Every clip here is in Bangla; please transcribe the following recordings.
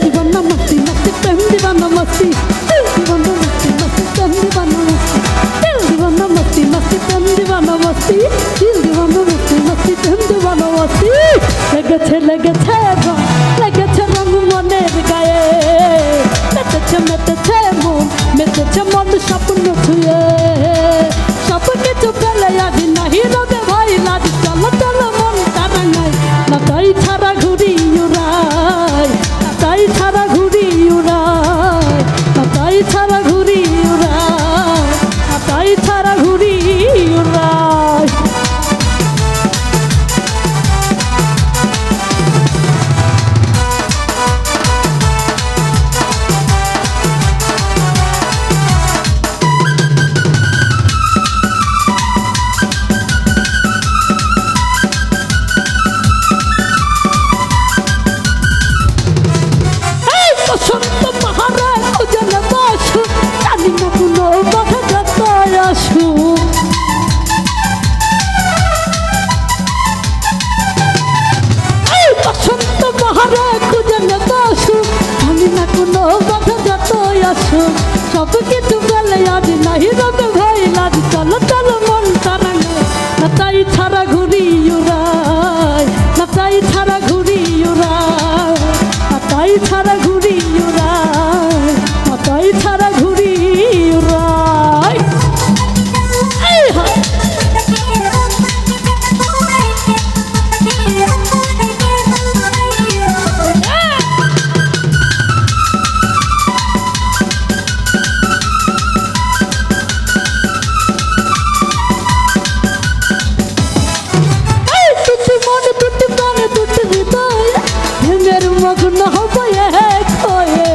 दीवाना मस्ती मस्ती प्रेम दीवाना मस्ती दिल दीवाना मस्ती मस्ती प्रेम दीवाना मस्ती दिल दीवाना मस्ती मस्ती प्रेम दीवाना मस्ती दिल दीवाना मस्ती मस्ती प्रेम दीवाना मस्ती लेगেছে রঙ মনের গায়ে মেতেছে মন স্বপ্ন ছুঁয়ে সব কিছু ফেলে আজ নাহি রবে ভাই লাজ চলো চলো মন তারাঙায় না তাই ছাড়া ঘুরি উড়াই না তাই ছাড়া ঘুরি উড়াই না তাই ছাড়া ঘুরি উড়াই না তাই ছাড়া ঘুরি উড়াই সব কিছু ফেলে আজ নাহি রবে ভাই লাজ চলো চলো মন তারাঙায় না তাই ছাড়া ঘুরি উড়াই না তাই ছাড়া ঘুরি উড়াই না তাই ছাড়া ঘুরি উড়াই না তাই ছাড়া ঘুরি উড়াই মগ্ন হবে এক হয়ে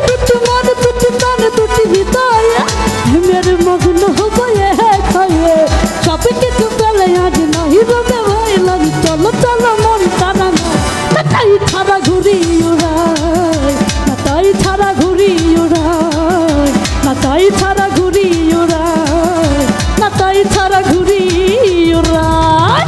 দুটি মন দুটি হৃদয় মেরে মগ্ন হবে এক হয়ে সব কিছু ফেলে আজ নাহি রবে ভাই লাজ চলো চলো মন তারাঙায় না তাই ছাড়া ঘুরি উড়াই না তাই ছাড়া ঘুরি উড়াই না তাই ছাড়া ঘুরি উড়াই না তাই ছাড়া ঘুরি উড়াই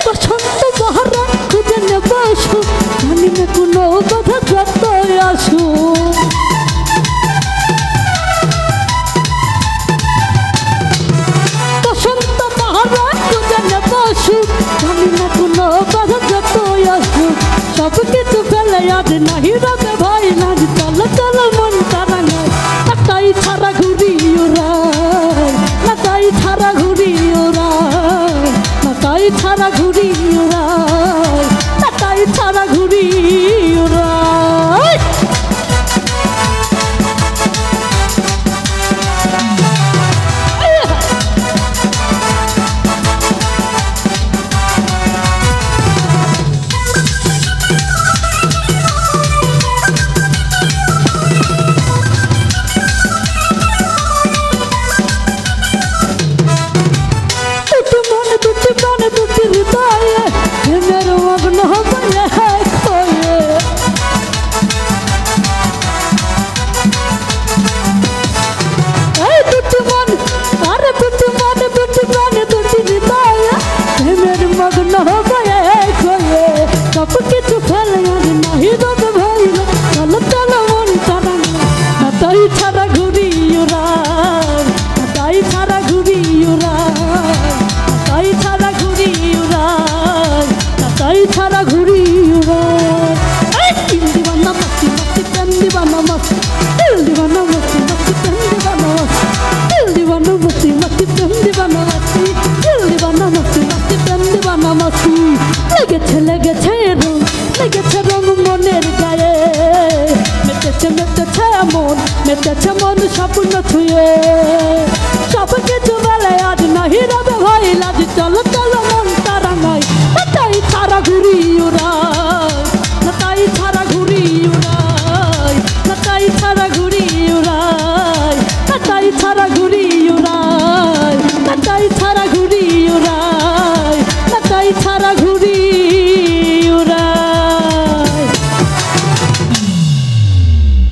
বসন্ত বহারা খুঁজে নেব জানি না কোনো কথা যত আসু বসন্ত বহারা খুঁজে নেব জানি না কোনো কথা যত আসু সব কিছু ফেলে আজ নাহি রবে ভাই লাজ চলো চলো মন তারাঙায় না তাই ছাড়া ঘুরি উড়াই না তাই ছাড়া ঘুরি উড়াই না তাই ছাড়া ঘুরি উড়াই না তাই ছাড়া ঘুরি উড়াই দুটি হৃদয় মেরে মগ্ন হবে এক হয়ে দুটি মন আরে দুটি হৃদয় মেরে মগ্ন হবে এক হয়ে সব কিছু ফেলে আজ নাহি রবে ভাই চলো চলো মন তারাঙায় না তাই ছাড়া ঘুরি উড়াই না তাই ছাড়া ঘুরি উড়াই না তাই ছাড়া ঘুরি উড়াই না তাই ছাড়া ঘুরি উড়াই দিল দিওয়ানা মস্তি মস্তি প্রেম দিওয়ানা মস্তি দিল দিওয়ানা মস্তি মস্তি প্রেম দিওয়ানা মস্তি দিল দিওয়ানা মস্তি মস্তি প্রেম দিওয়ানা মস্তি দিল দিওয়ানা মস্তি মস্তি প্রেম দিওয়ানা মস্তি লেগেছে রঙ মনের গায়ে মেতেছে মন স্বপ্ন ছুঁয়ে সব